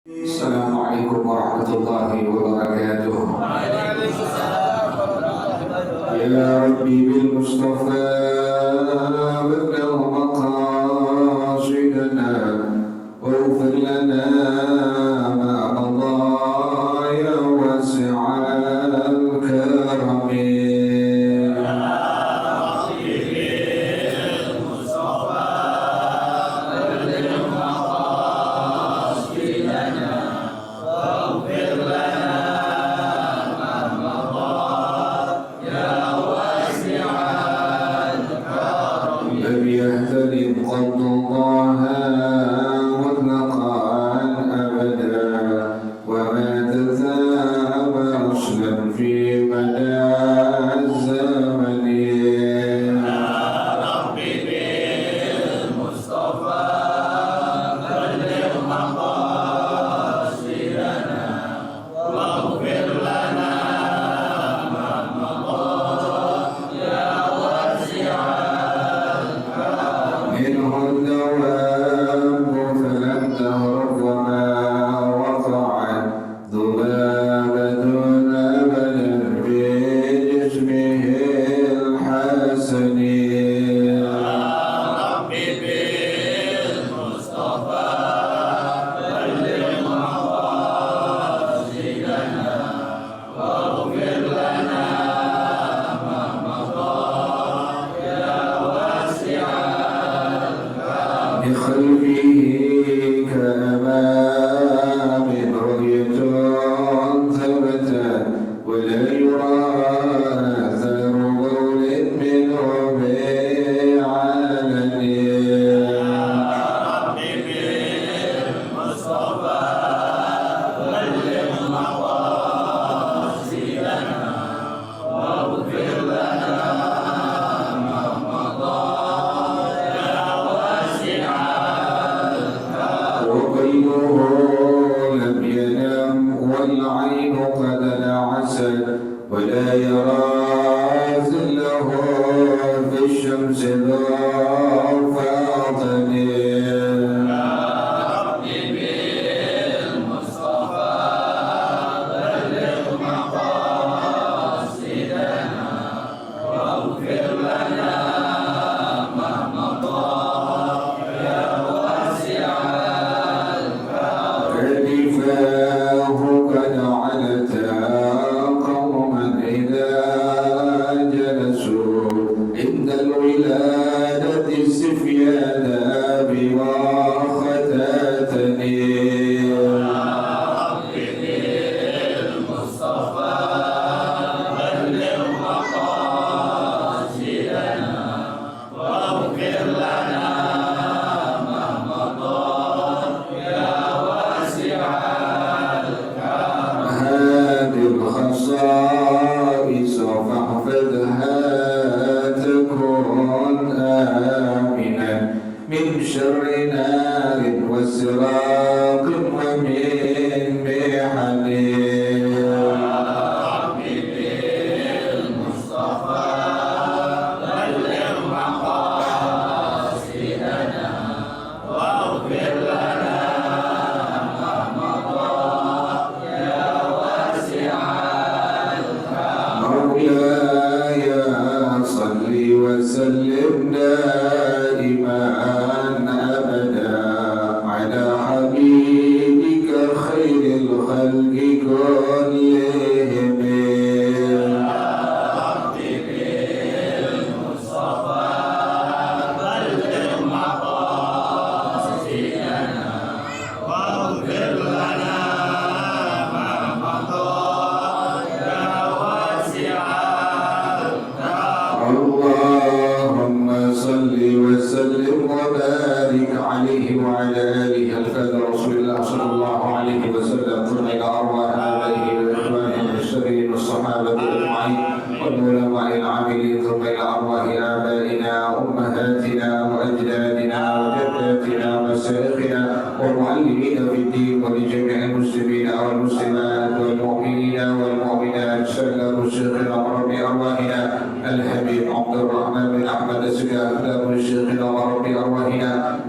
Assalamualaikum warahmatullahi wabarakatuh. Ya Rabbi bil Mustafa balligh maqasidana waghfir lana ma madha ya wasi'al karami.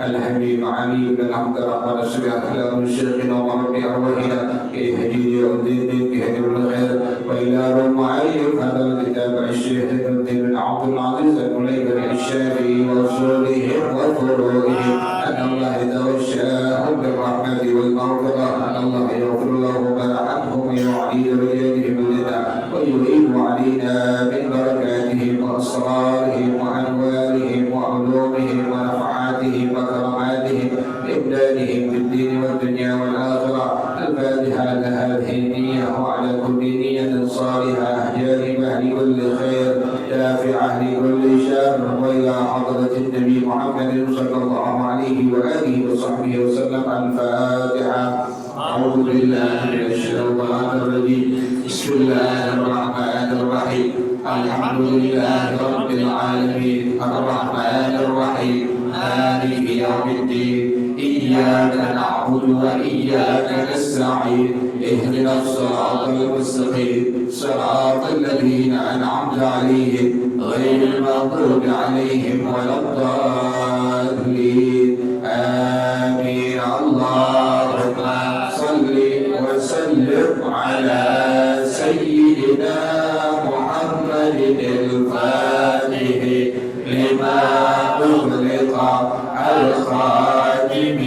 الحبيب علي بن الحمد الرحمن الشريعة إلى شيخنا ورب أرواحنا اهدي الدين بهدي الخير وإلى معلم هذا الكتاب الشيخ الدين بن عبد العزيز المليبري الشافعي وأصولهم وفروعهم أن الله يتوشاهم بالرحمة والمغفرة أن الله يغفر لهم ويرحمهم ويعيد بيدهم لنا ويعيد علينا من بركاتهم وأسرارهم وأنوارهم وعلومهم ونفعاتهم وكراماتهم إمدادهم في الدين والدنيا والآخرة. الفاتحة على هذه النية وعلى كل نية صالحة جانب أهل كل خير دافعة لكل شر وإلى حضرة النبي محمد صلى الله عليه وآله وصحبه وسلم. الفاتحة. أعوذ بالله من الشيطان الرجيم. بسم الله الرحمن الرحيم. الحمد لله رب العالمين الرحمن الرحيم مالك يوم الدين إياك نعبد وإياك نستعين اهدنا الصراط المستقيم صراط الذين أنعمت عليهم غير المغضوب عليهم ولا الضالين آمين. اللهم صل وسلم على سيدنا محمد الفاتح لما أغلق الخاتم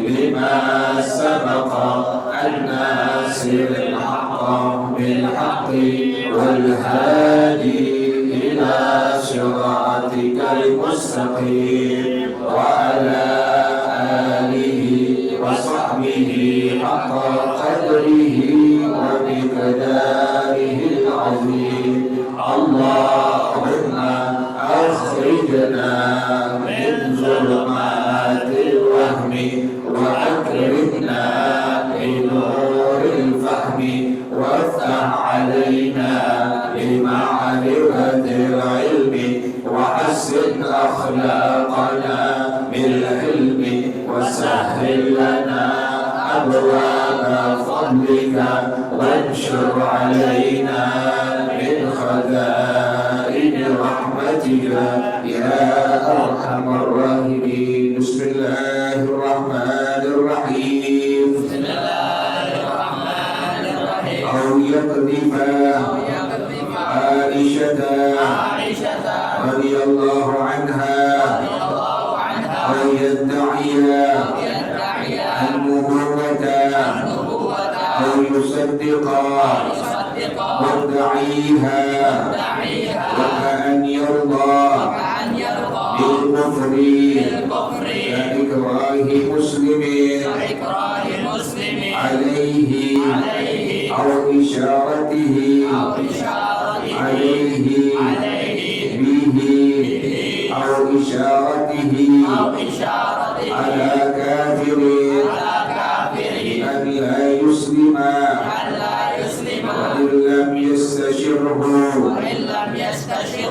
لما سبق الناصر الحق بالحق والهادي إلى صراطك المستقيم وعلى آله وصحبه حق قدره ومقداره العظيم. اللهم أخرجنا من ظلمات الوهم وأكرمنا بنور الفهم وافتح علينا بمعرفة العلم وحسن أخلاقنا بالعلم وسهل لنا أبواب فضلك وانشر علينا من خزائن رحمتك يا أرحم الراحمين. بسم الله الرحمن الرحيم. بسم الله الرحمن الرحيم. أو يقذف عائشة رضي الله عنها أو يدعي النبوة أو يصدق مدعيها وكأن يرضى بالكفر كإكراه مسلم عليه أو إشارته عليه به أو إشارته على كافر أن لا يسلم وإن لم يستشره.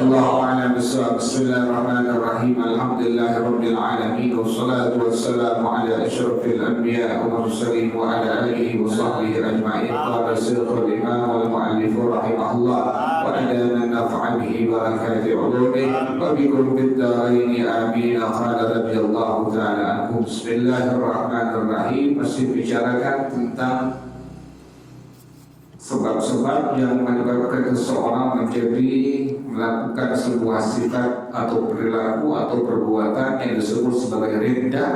الله أعلم بالصواب. بسم الله الرحمن الرحيم. الحمد لله رب العالمين والصلاة والسلام على أشرف الأنبياء والمرسلين وعلى آله وصحبه أجمعين. قال الشيخ الإمام والمؤلف رحمه الله وأدام النفع به بركات علومه وبكم في الدارين آمين. قال رضي الله تعالى عنه. بسم الله الرحمن الرحيم. Masih bicarakan tentang sebab-sebab yang menyebabkan seseorang menjadi melakukan sebuah sifat atau perilaku atau perbuatan yang disebut sebagai riddah.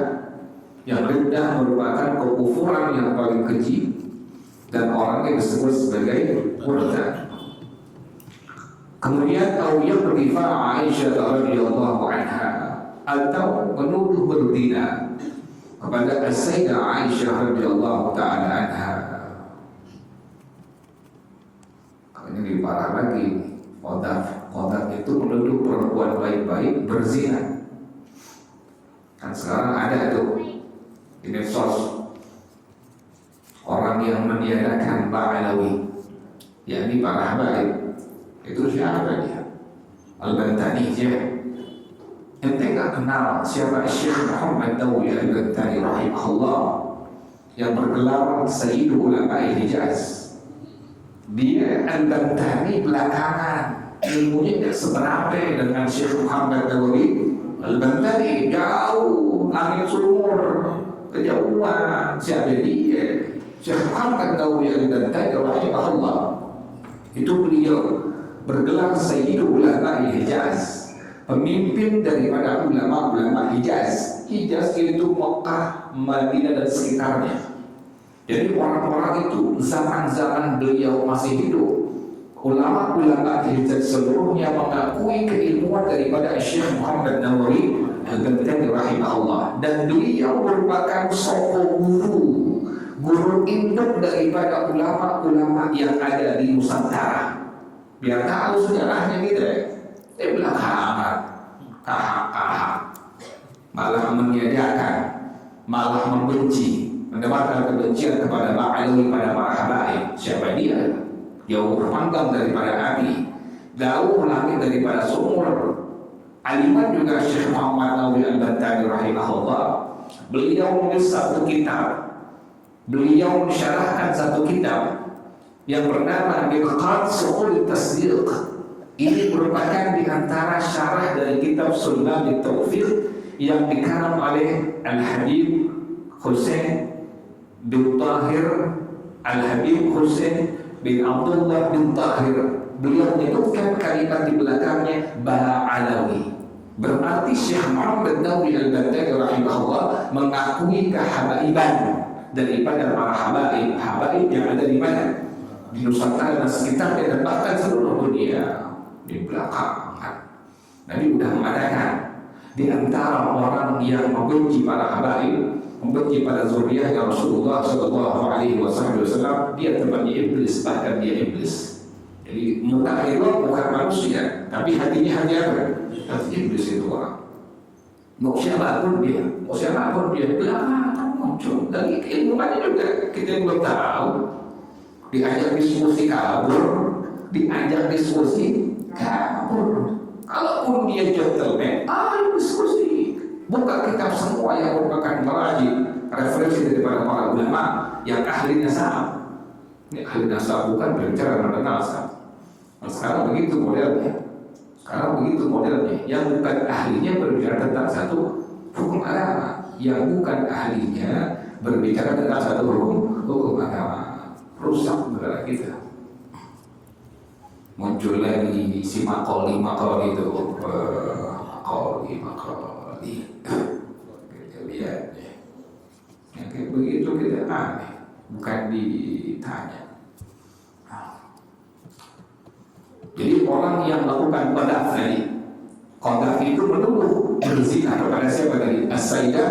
Yang riddah merupakan kekufuran yang paling keji dan orang yang disebut sebagai murtad. Kemudian au yaqdhifa Aisyah radhiyallahu anha atau menuduh berzina kepada Sayyidah Aisyah radhiyallahu taala anha. Ini lebih parah lagi. Qadhaf itu menuduh perempuan baik-baik berzina. Kan sekarang ada tuh di medsos orang yang meniadakan ba'alawi, yakni para habaib. Itu siapa dia? Al-Bantani dia. Ente nggak kenal siapa Syekh Muhammad Dawi Al-Bantani rahimahullah yang bergelar Sayyidul Ulama Hijaz. Dia Al-Bantani belakangan ilmunya tidak seberapa dengan Syekh Muhammad Dawi Al-Bantani, jauh langit sumur, kejauhan. Siapa dia? Syekh Muhammad Nawawi Al-Bantai rahimahullah. Itu beliau bergelar Sayyidul Ulama Hijaz, pemimpin daripada ulama-ulama Hijaz. Hijaz itu Mekah, Madinah dan sekitarnya. Jadi orang-orang itu zaman-zaman beliau masih hidup, ulama-ulama Hijaz seluruhnya mengakui keilmuan daripada Syekh Muhammad Nawawi Al-Bantai rahimahullah. Dan beliau merupakan sosok guru induk daripada ulama-ulama yang ada di Nusantara. Biar tahu sejarahnya gitu ya. Dia bilang kahak, malah meniadakan, malah membenci, mendebarkan kebencian kepada Ba'alawi pada para habaib. Siapa dia? Jauh berpanggang daripada api, jauh langit daripada sumur. Aliman juga Syekh Muhammad Nawawi Al-Bantai rahimahullah. Beliau menulis satu kitab. Beliau mensyarahkan satu kitab yang bernama Miqat Su'ul Tasdiq. Ini merupakan di antara syarah dari kitab Sunnah Taufiq yang dikarang oleh Al-Habib Husain bin Tahir, Al-Habib Husain bin Abdullah bin Tahir. Beliau menyebutkan kalimat di belakangnya Ba'alawi. Berarti Syekh Muhammad Nawawi Al-Bantai rahimahullah mengakui kehabaiban daripada para habaib yang ada di mana? Di Nusantara dan sekitarnya dan bahkan seluruh dunia. Di belakang Nabi sudah mengatakan, di antara orang yang membenci para habaib, membenci pada zuriyahnya Rasulullah SAW, dia temannya iblis, bahkan dia iblis. Jadi mutakhirah bukan manusia, tapi hatinya hati apa? Hati iblis itu orang. Mau siapapun dia bilang muncul. Dan ilmuannya juga kita belum tahu. Diajak diskusi kabur, diajak diskusi kabur. Kalaupun dia gentleman, ayo diskusi. Buka kitab semua yang merupakan meraji, referensi daripada para ulama yang ahlinya sama. Ini ahli nasab bukan berbicara tentang nasab. Sekarang begitu modelnya. Yang bukan ahlinya berbicara tentang satu hukum agama, yang bukan ahlinya berbicara tentang satu hukum agama. Rusak negara kita. Muncul lagi si makoli itu, makoli. Kita lihat ya. Yang kayak begitu kita aneh, bukan ditanya. Jadi orang yang melakukan qadhaf itu menuduh berzina kepada siapa tadi? As-Sayyidah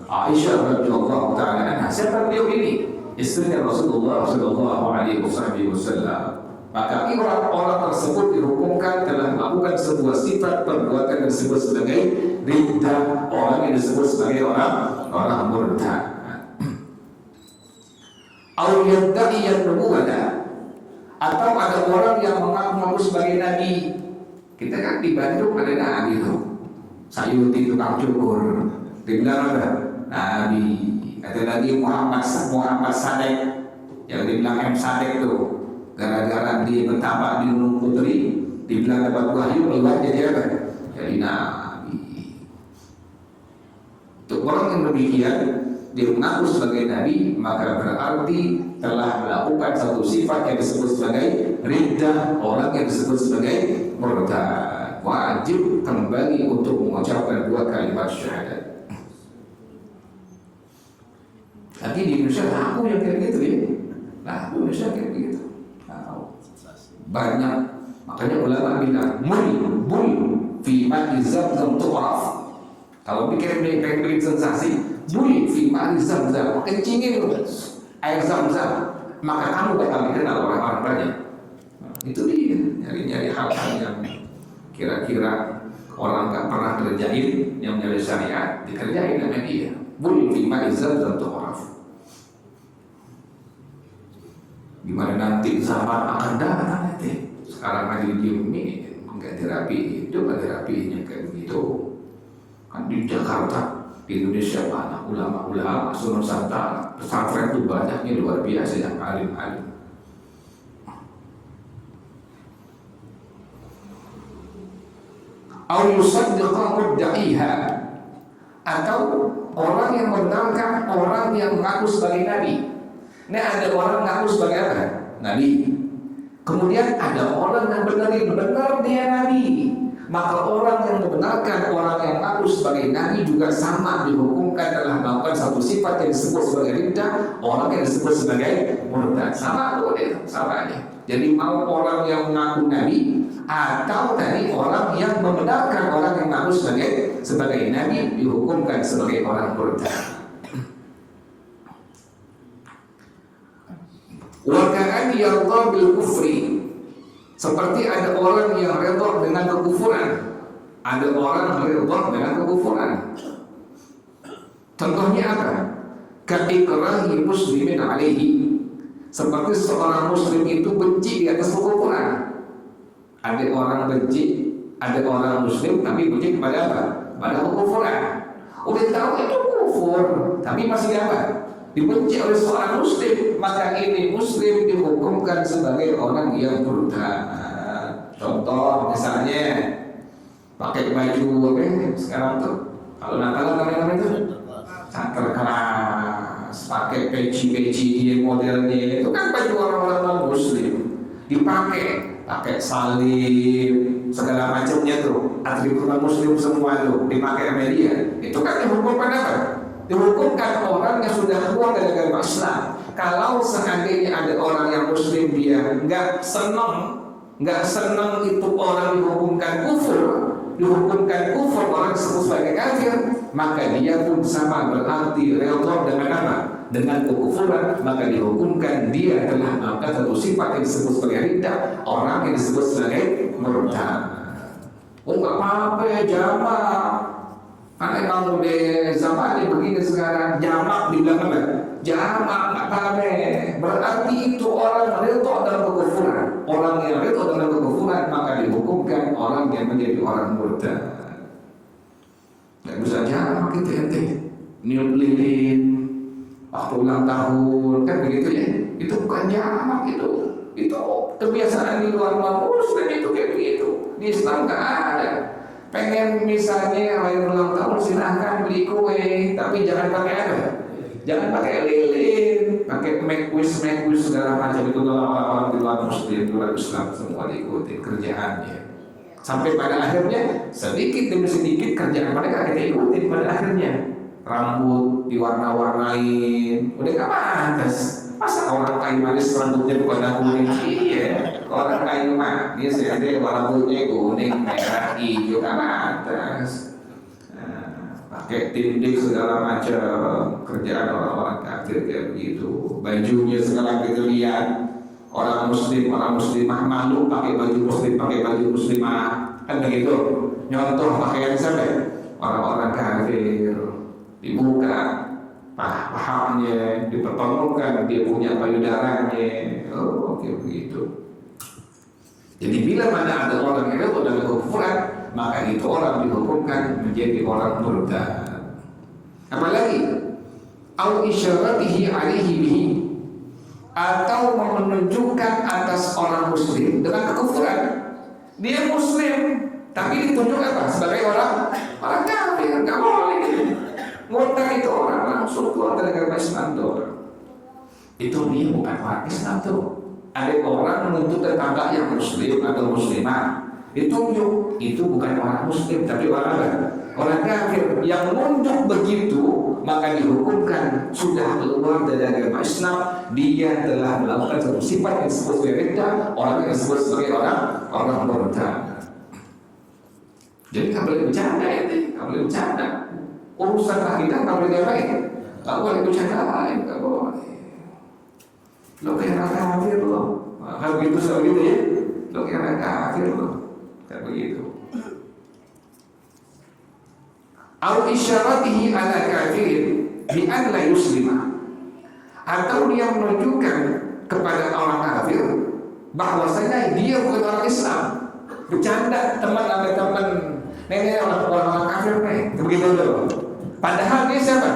Aisyah radhiyallahu taala anha. Siapa beliau ini? Istri Rasulullah sallallahu alaihi wasallam. Maka orang tersebut dihukumkan telah melakukan sebuah sifat perbuatan yang disebut sebagai riddah, orang yang disebut sebagai orang murtad. Atau ada orang yang mengaku sebagai nabi. Kita kan di Bandung ada nabi tuh, Sayuti tukang cukur, dibilang ada nabi. Ada lagi Muhammad Sadek yang dibilang M Sadek tuh, gara-gara dia bertapak di Gunung Putri, dibilang dapat wahyu, keluar jadi apa? Jadi nabi. Untuk orang yang demikian, dia mengaku sebagai nabi, maka berarti telah melakukan satu sifat yang disebut sebagai riddah, orang yang disebut sebagai murtad. Wajib kembali untuk mengucapkan dua kalimat syahadat. Tapi di Indonesia aku yang kayak gitu ya. Nah, Indonesia kayak begitu. Banyak, makanya ulama bilang bul fi ma'i zamzam tu'raf. Kalau pengen bikin sensasi, bul fi ma'i zamzam, kencingin air zamzam, maka kamu bakal dikenal orang-orang banyak. Itu dia, nyari-nyari hal-hal yang kira-kira orang nggak pernah kerjain, yang menjadi syariat dikerjain sama dia. Bul fi ma'i zamzam tu'raf. Gimana nanti zaman akan datang nanti. Sekarang aja didiemin, nggak dirapiin, coba dirapiinnya kayak begitu. Kan di Jakarta, di Indonesia banyak ulama-ulama, Nusantara, pesantren itu banyaknya luar biasa yang alim-alim. Au yusaddiqa mudda'iha, atau orang yang membenarkan orang yang mengaku sebagai nabi. Nah, ada orang mengaku sebagai apa? Nabi. Kemudian ada orang yang benar dia nabi. Maka orang yang membenarkan orang yang mengaku sebagai nabi juga sama dihukumkan dalam melakukan satu sifat yang disebut sebagai riddah, orang yang disebut sebagai murtad. Sama boleh, sama aja. Jadi mau orang yang mengaku nabi atau tadi orang yang membenarkan orang yang mengaku sebagai nabi dihukumkan sebagai orang murtad. Wa ka'an yarda bil kufri, seperti ada orang yang redha dengan kekufuran. Ada orang redha dengan kekufuran. Contohnya apa? Ka'ikrahi muslimin alaihi, seperti seorang muslim itu benci di atas kekufuran. Ada orang benci, ada orang muslim tapi benci kepada apa? Pada kekufuran. Udah tahu itu kufur, tapi masih apa? Dibenci oleh seorang muslim, maka ini muslim dihukumkan sebagai orang yang murtad. Contoh misalnya pakai baju sekarang tuh kalau Natal namanya itu santer keras, pakai peci modelnya itu kan baju orang-orang non muslim dipakai, pakai salib segala macamnya tuh atribut non muslim semua tuh dipakai sama dia. Itu kan dihukumkan apa? Dihukumkan orang yang sudah keluar dari agama Islam. Kalau seandainya ada orang yang muslim dia nggak senang itu orang dihukumkan kufur orang disebut sebagai kafir, maka dia pun sama berarti redha dengan apa? Dengan kekufuran, maka dihukumkan dia telah melakukan satu sifat yang disebut sebagai riddah, orang yang disebut sebagai murtad. Oh nggak apa-apa ya jamak. Karena kamu di zaman ini begini sekarang jamak dibilang apa? Jamak nggak apa-apa. Berarti itu orang redha dalam kekufuran. Orang yang redha dalam kekufuran maka dihukumkan orang yang menjadi orang murtad. Nggak bisa jamak itu ente. Niup lilin waktu ulang tahun kan begitu ya? Itu bukan jamak itu kebiasaan di luar muslim itu kayak begitu. Di Islam nggak ada. Pengen misalnya hari ulang tahun silahkan beli kue, tapi jangan pakai apa? Jangan pakai lilin, pakai make wish segala macam. Itu kalau orang-orang di luar muslim, luar Islam semua diikuti kerjaannya. Sampai pada akhirnya sedikit demi sedikit kerjaan mereka kita ikutin pada akhirnya. Rambut diwarna-warnain, udah gak pantas. Masa orang kayu manis rambutnya bukan kuning? Iya, orang kayu manis ya dia rambutnya kuning, merah, hijau, kan atas. Pakai tindik segala macam, kerjaan orang-orang kafir kayak begitu. Bajunya segala kita lihat, orang muslimah malu pakai baju muslim, pakai baju muslimah, kan begitu. Nyontoh pakaian siapa? Orang-orang kafir dibuka pahamnya, dipertontonkan dia punya payudaranya. Oh, oke begitu. Jadi bila mana ada orang yang redha dengan kekufuran, maka itu orang dihukumkan menjadi orang murtad. Apalagi au isyaratihi alaihi bihi, atau menunjukkan atas orang muslim dengan kekufuran. Dia muslim tapi ditunjuk apa? Sebagai orang kafir, enggak boleh. Murtad itu orang langsung keluar dari agama Islam tuh. Itu dia bukan orang Islam tuh. Ada orang menuntut tetangga yang muslim atau muslimah, ditunjuk, itu bukan orang muslim tapi orang apa? Orang kafir. Yang menunjuk begitu maka dihukumkan sudah keluar dari agama Islam. Dia telah melakukan satu sifat yang disebut sebagai riddah, orang yang disebut sebagai orang murtad. Jadi nggak boleh bercanda ya, nggak boleh bercanda. Urusan akidah nggak boleh diapain, nggak boleh bercanda lain, nggak boleh. Lo kira kafir lo, kalau begitu begitu ya, lo kira kafir lo, kayak begitu. Au isyaratihi ala kafir bi an la yuslima, atau dia menunjukkan kepada orang kafir bahwasanya dia bukan orang Islam. Bercanda teman ada teman, nenek orang kafir nih, begitu loh. Padahal dia siapa?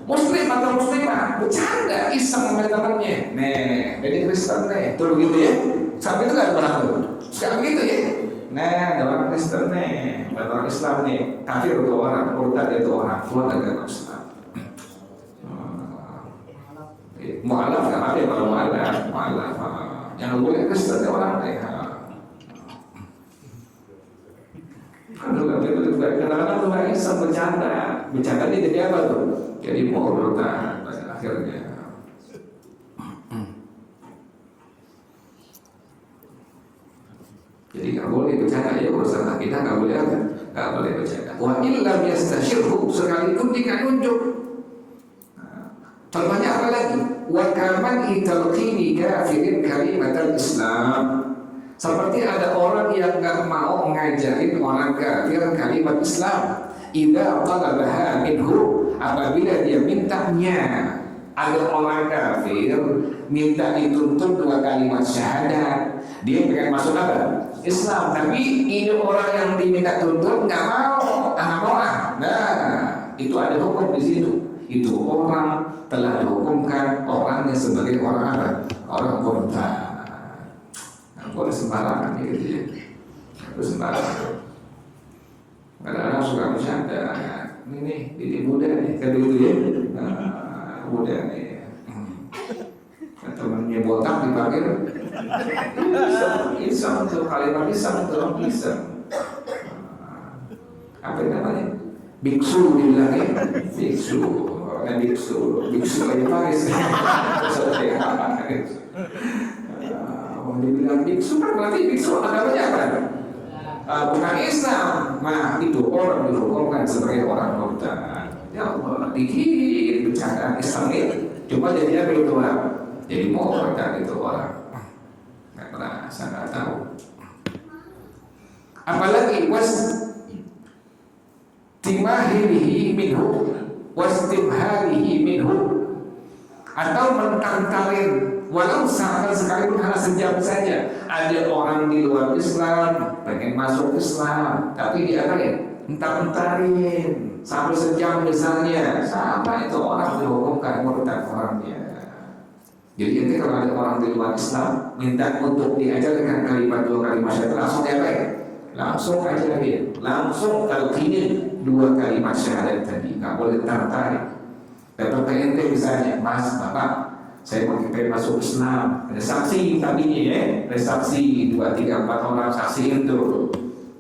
Muslim atau muslimah, bercanda iseng sama temannya. Nih, jadi Kristen nih, tuh begitu ya. Sampai itu kan orang tuh. Sekarang gitu ya. Nah, ada orang Kristen nih, ada orang Islam nih, kafir itu orang, murtad itu orang, keluar dari agama Islam. Mu'alaf kan ada kalau mu'alaf, yang boleh Kristen itu orang nih. Kadang-kadang orang Islam bercanda ini jadi apa tuh? Jadi murtad akhirnya. Jadi nggak boleh bercanda ya urusan akidah, nggak boleh apa? Nggak boleh bercanda. Wa illam yastashirhu, sekalipun dia nunjuk. Contohnya apa lagi? Wa kaman italqini kafirin kalimatal Islam. Seperti ada orang yang nggak mau ngajarin orang kafir kalimat Islam. Idza talabaha minhu, apabila dia mintanya. Ada orang kafir minta dituntut 2 kalimat syahadat, dia pengen masuk apa? Islam, tapi ini orang yang diminta tuntut nggak mau, Nah, itu ada hukum di situ. Itu orang telah dihukumkan orangnya sebagai orang apa? Orang murtad. Nggak boleh sembarangan gitu ya. Harus sembarangan. Kadang-kadang suka bercanda. Ini muda nih, kan begitu ya. Muda nih. Temannya botak dipanggil Isam tuh, kalimat Isam tuh, Isam. Apa namanya? Biksu dibilangnya, biksu kayak Paris. Dibilang biksu kan berarti biksu agamanya apa? Bukan Islam. Nah, itu orang dihukumkan sebagai orang murtad. Ya Allah, dikit bercandaan Islam ini cuma jadi apa itu orang? Jadi murtad itu orang. Nggak pernah, saya nggak tahu. Apalagi wastimahilihi minhu, wastimhalihi minhu, atau mentantarin walau sekalipun hanya sejam saja. Ada orang di luar Islam pengen masuk Islam, tapi dia apa ya? Entar-entarin sampai sejam misalnya, sama itu orang dihukumkan murtad orangnya. Jadi nanti kalau ada orang di luar Islam minta untuk diajarkan kalimat 2 kalimat syahadat, langsung diapain? Langsung ajarin, langsung talqinin 2 kalimat syahadat tadi, nggak boleh tarik. Dapat PNT misalnya, Mas, Bapak, saya mau pengen masuk Islam, ada saksi tadinya ya, ada saksi 2, 3, 4 orang saksiin tuh.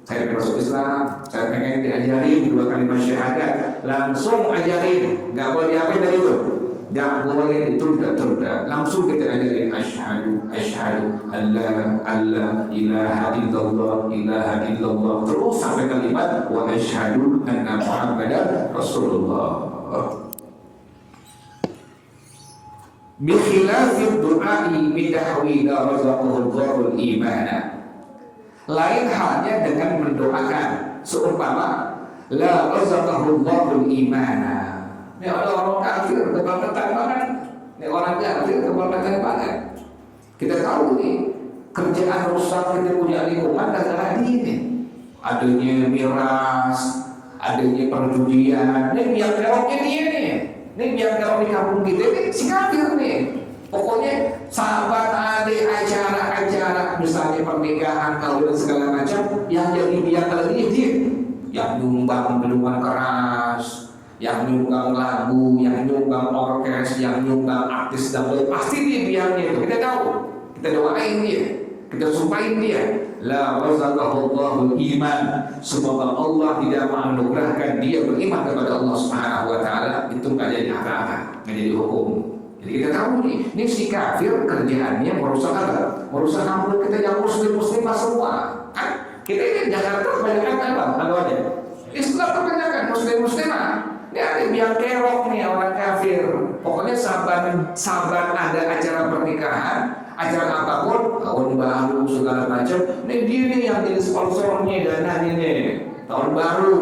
Saya pengen masuk Islam, saya pengen diajarin 2 kalimat syahadat, langsung ajarin, nggak boleh diapain dari itu. Nggak boleh ditunda-tunda, langsung kita ajarin asyhadu alla ilaha illallah, terus sampai kalimat wa asyhadu anna Muhammadar Rasulullah. Bi khilafid du'ai bidahwi razaqahu Allahul imana. Lain halnya dengan mendoakan seumpama la razaqahu Allahul imana. Ini orang kafir kebangetan banget. Ini orang kafir kebangetan banget. Kita tahu nih kerjaan rusak kita punya lingkungan gara-gara ini. Adanya miras, adanya perjudian. Ini biang keroknya dia nih. Ini biang kerok di kampung kita ini si kafir nih. Pokoknya sahabat ada acara-acara misalnya pernikahan, kawin segala macam, yang jadi biang lagi dia. Yang nyumbang minuman keras, yang nyumbang lagu, yang nyumbang orkes, yang nyumbang artis dangdut, pasti dia biangnya itu. Kita tahu, kita doain dia, kita sumpahin dia. La razaqahu Allahul iman. Semoga Allah tidak menganugerahkan dia beriman kepada Allah Subhanahu wa taala, itu enggak jadi apa-apa, enggak jadi hukum. Jadi kita tahu nih, ini si kafir kerjaannya merusak apa? Merusak kampung kita yang muslim-muslimah semua. Kan kita ini Jakarta kebanyakan apa? Ada Islam kebanyakan muslim-muslimah. Ini ada biang kerok nih orang kafir. Pokoknya saban ada acara pernikahan, acara apapun, tahun baru segala macam, ini dia nih yang jadi sponsornya dana ini. Tahun baru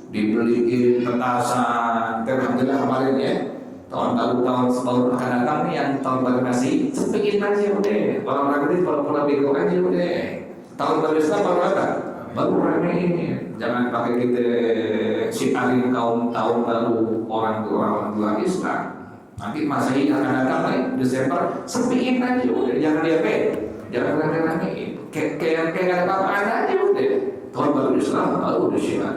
dibeliin petasan, alhamdulillah kemarin ya. Tahun baru tahun akan datang nih yang tahun baru masih sepiin aja udah. Orang-orang ini kalau pulang bego aja udah. Tahun baru Islam baru apa? Baru rame ini. Jangan pakai kita siarin kaum tahun baru orang luar Islam. Nanti Masehi akan datang nih Desember, sepiin aja udah, jangan jangan rame-ramein, kayak ada apa-apaan aja udah. Tahun baru Islam baru udah syiar.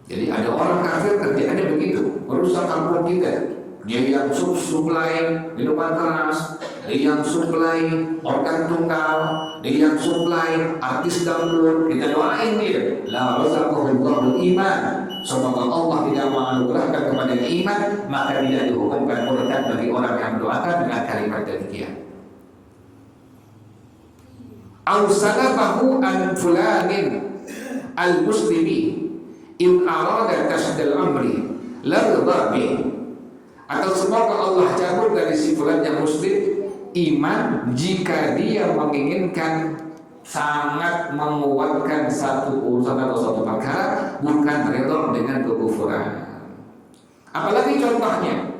Jadi ada orang kafir kerjaannya begitu, merusak kampung kita. Dia yang suplai minuman keras, dia yang suplai organ tunggal, dia yang suplai artis dangdut. Kita doain dia, la razaqahullahu iman. Semoga Allah tidak menganugerahkan kepada iman, maka tidak dihukumkan murtad bagi orang yang mendoakan dengan kalimat demikian. Au salabahu an fulanin al-muslimi in arada tasdal amri lardabi. Atau semoga Allah cabut dari si fulan yang muslim iman jika dia menginginkan sangat menguatkan satu urusan atau satu perkara, bukan redha dengan kekufuran. Apalagi contohnya,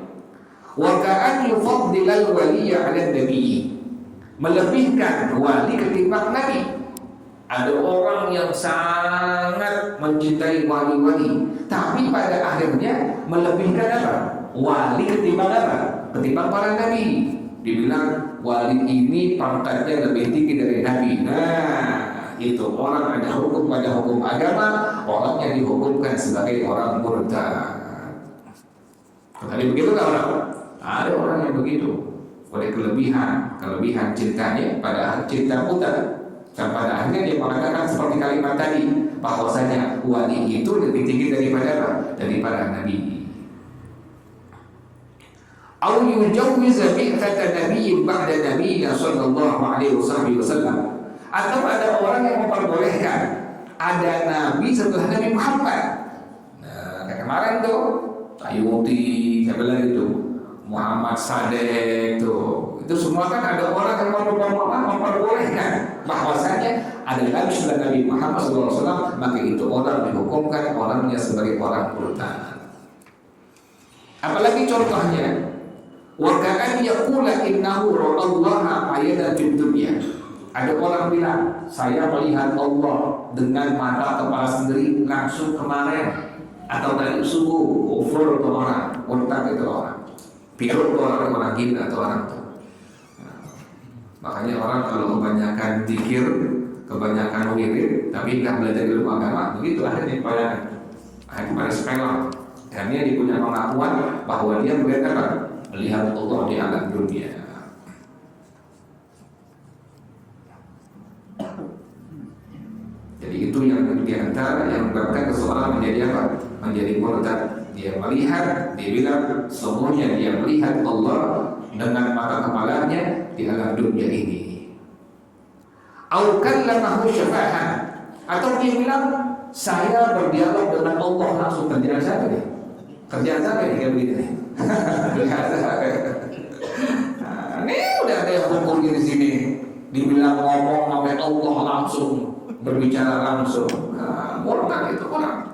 wa ka'an yufaddilal waliyya 'ala nabi, melebihkan wali ketimbang nabi. Ada orang yang sangat mencintai wali-wali, tapi pada akhirnya melebihkan apa? Wali ketimbang apa? Ketimbang para nabi. Dibilang wali ini pangkatnya lebih tinggi dari nabi. Nah, itu orang ada hukum pada hukum agama, orang yang dihukumkan sebagai orang murtad. Tadi begitu kan orang? Ada orang yang begitu, oleh kelebihan cintanya, padahal cinta buta. Dan pada akhirnya dia mengatakan seperti kalimat tadi, bahwasanya wali itu lebih tinggi daripada apa? Daripada nabi. Au yujawwiz bi'tata nabiyyin ba'da nabiyyin sallallahu alaihi wasallam. Atau ada orang yang memperbolehkan ada nabi setelah Nabi Muhammad. Nah, kayak kemarin tuh Ayuti, siapa lagi tuh? Muhammad Sadek tuh. Itu semua kan ada orang yang memperbolehkan bahwasanya ada nabi setelah Nabi Muhammad SAW, maka itu orang dihukumkan orangnya sebagai orang murtad. Apalagi contohnya, wa ka'an yaqula innahu ra'allaha ayatan fid dunya. Ada orang bilang, saya melihat Allah dengan mata kepala sendiri langsung kemarin atau tadi subuh. Kufur itu orang, murtad itu orang, pirut itu orang gila atau orang itu. Makanya orang kalau kebanyakan zikir, kebanyakan wirid, tapi nggak belajar ilmu agama, begitu akhirnya pada sepele. Akhirnya dia punya pengakuan bahwa dia melihat Allah di alam dunia. Jadi itu yang diantara yang menyebabkan seseorang menjadi apa? Menjadi murtad. Dia melihat, dia bilang semuanya dia melihat Allah dengan mata kepalanya di alam dunia ini. Au kallamahu syafa'an, atau dia bilang saya berdialog dengan Allah langsung. Kerjaan siapa nih? Kerjaan siapa nih kayak begini nih? Ini udah ada yang hukum di sini. Dibilang ngomong sama Allah langsung, berbicara langsung. Murtad itu orang.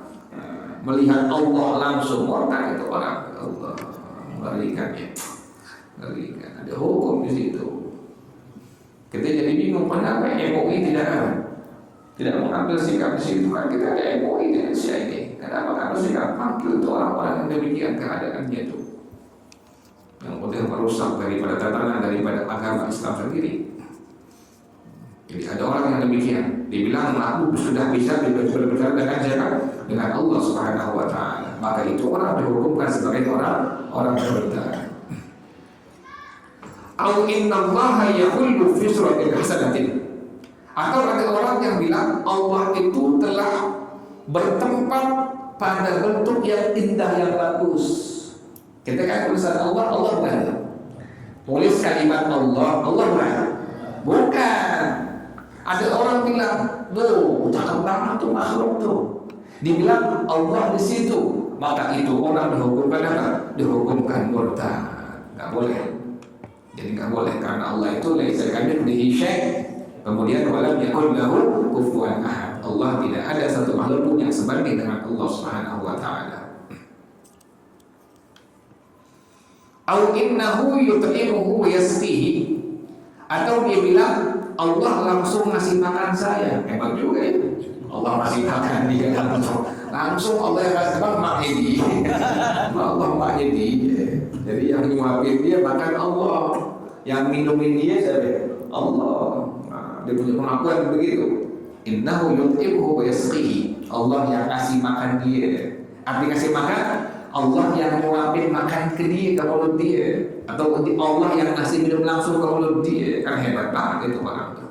Melihat Allah langsung, murtad itu orang. Allah mengerikan ya. Mengerikan. Ada hukum di situ. Kita jadi bingung kenapa MUI tidak mengambil sikap di situ. Kan kita ada MUI di Indonesia ini. Kenapa kamu sikap panggil itu orang-orang yang demikian keadaannya itu, yang mudah merusak daripada tatanan daripada agama Islam sendiri. Jadi ada orang yang demikian, dibilang aku sudah bisa berbicara dengan siapa? Dengan Allah Subhanahu wa taala. Maka itu orang dihukumkan sebagai orang murtad. Au innallaha yahullu fi suratil hasanatin. Atau ada orang yang bilang Allah itu telah bertempat pada bentuk yang indah, yang bagus. Kita kan tulisan Allah bukan. Tulis kalimat Allah bukan. Bukan. Ada orang bilang, "Loh, cakap banget tuh makhluk tuh." Dibilang Allah di situ, maka itu orang dihukumkan apa? Dihukumkan murtad. Enggak boleh. Jadi enggak boleh karena Allah itu laisa kamitslihi syai'. Kemudian walam yakul lahu kufuwan ahad. Allah tidak ada satu makhluk pun yang sebanding dengan Allah Subhanahu wa taala. Au innahu yut'imuhu wa yasqihi. Atau dia bilang Allah langsung ngasih makan saya. Hebat juga itu. Allah masih makan dia langsung Allah yang kasih maknya dia. Allah maknya dia. Jadi yang nyuapin dia makan Allah, yang minumin dia siapa? Allah. Nah, dia punya pengakuan begitu. Innahu yut'ibuhu wa yasqihi. Allah yang kasih makan dia. Arti kasih makan, Allah yang nyuapin makan ke dia ke mulut dia, atau Allah yang kasih minum langsung ke mulut dia. Kan hebat banget itu orang itu.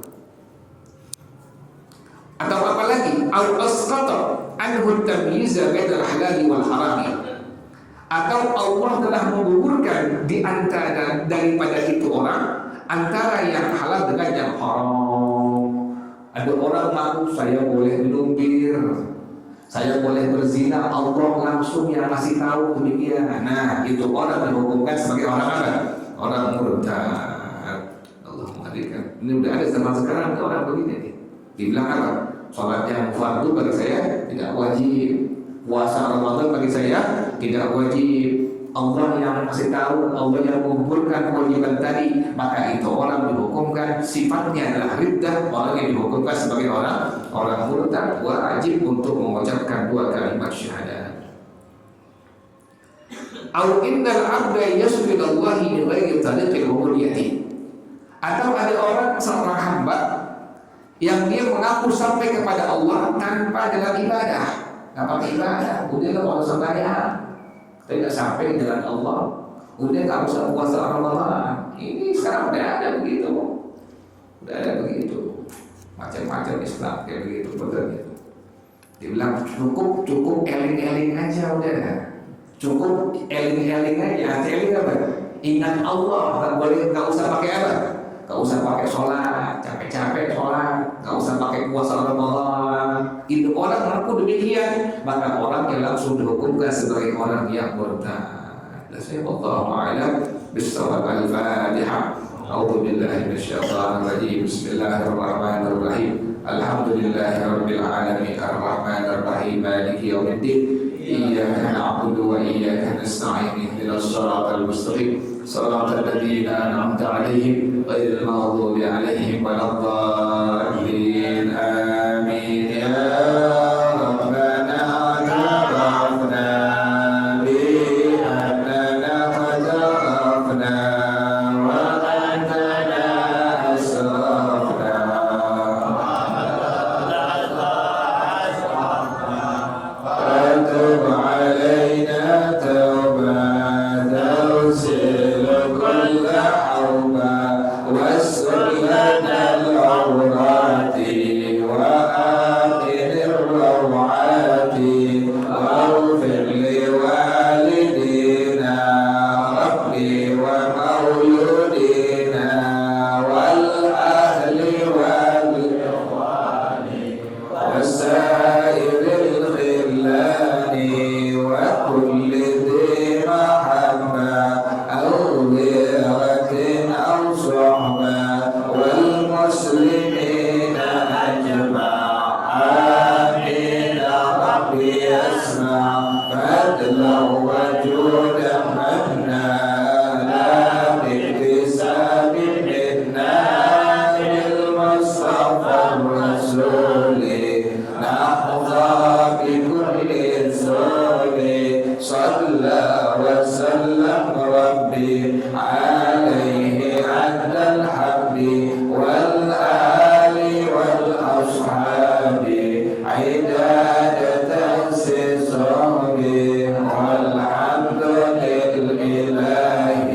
Atau apa lagi? Al-asqata anhu tamyiza bainal halali wal harami. Atau Allah telah menggugurkan di antara daripada itu orang antara yang halal dengan yang haram. Ada orang mengaku saya boleh minum bir, saya boleh berzina, Allah langsung yang masih tahu demikian. Nah, itu orang dihukumkan sebagai orang apa? Orang murtad. Allah menghadirkan. Ini udah ada zaman sekarang orang begini. Dibilang apa? Sholat yang fardu bagi saya tidak wajib, puasa Ramadan bagi saya tidak wajib. Allah yang masih tahu, Allah yang menggugurkan kewajiban tadi, maka itu orang dihukumkan sifatnya adalah riddah. Orang yang dihukumkan sebagai orang murtad wajib untuk mengucapkan 2 kalimat syahadat. Au innal 'abda yasjudallahi bi ghairi tariqil ubudiyati. Atau ada orang seorang hamba yang dia mengaku sampai kepada Allah tanpa dengan ibadah. Nggak pakai ibadah, udah nggak usah sembahyang, tidak sampai dengan Allah, udah nggak usah puasa Ramadan. Ini sekarang udah ada begitu, macam-macam Islam kayak begitu, betul gitu. Dibilang cukup eling-eling aja udah, cukup eling-eling aja. Eling apa? Ingat Allah, nggak usah pakai apa? Gak usah pakai sholat, capek-capek sholat, gak usah pakai puasa Ramadan. Itu orang mengaku demikian, maka orang yang langsung dihukumkan sebagai orang yang murtad. Wallahu a'lam bishawab. Al-Fatihah. A'udzu billahi minasyaitonir rajim. Bismillahirrahmanirrahim. Alhamdulillahirabbil alamin arrahmanir rahim maliki yaumiddin. Iyyaka na'budu wa iyyaka nasta'in ihdinas siratal mustaqim. صراط الذين أنعمت عليهم غير المغضوب عليهم ولا الضالين آمين يا ربنا اعترفنا بأننا اعترفنا وأننا أسرفنا فتب علينا توبة تغسل كل حوبة واستر لنا العورات وآمن الروعات واغفر لوالدينا ربي ومولودينا والأهل والإخوان وسائر الخلان وكل ذي محبة أو غيرة أو صحبة والمسلمين أجمع آمين ربي اسمع فضلا وجودا منا لا باكتساب منا بالمصطفى الرسول نحظى بكل الزول صلى وسلم ربي عليه عد الحب والآل والأصحاب عداد تأسيس ربي والحمد لله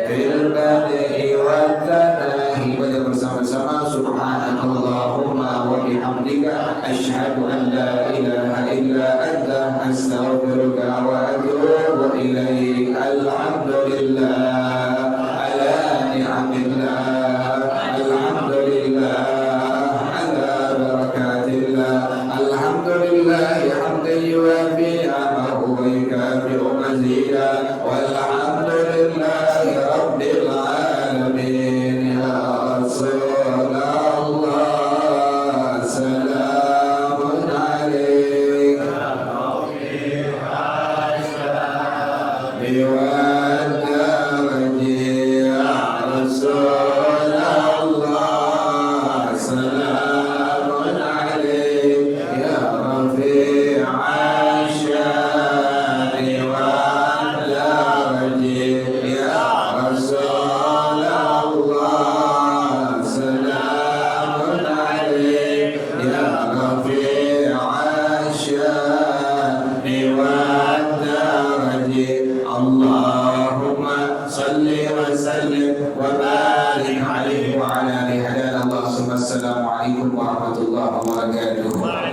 في البدء والتناهي. Baca bersama-sama subhanaka Allahumma wa bihamdika asyhadu an la ilaha illa anta astaghfiruka wa atubu ilaik. Alhamdulillah. صل وسلم وبارك عليه وعلى آله. هدانا الله. ثم السلام عليكم ورحمة الله وبركاته.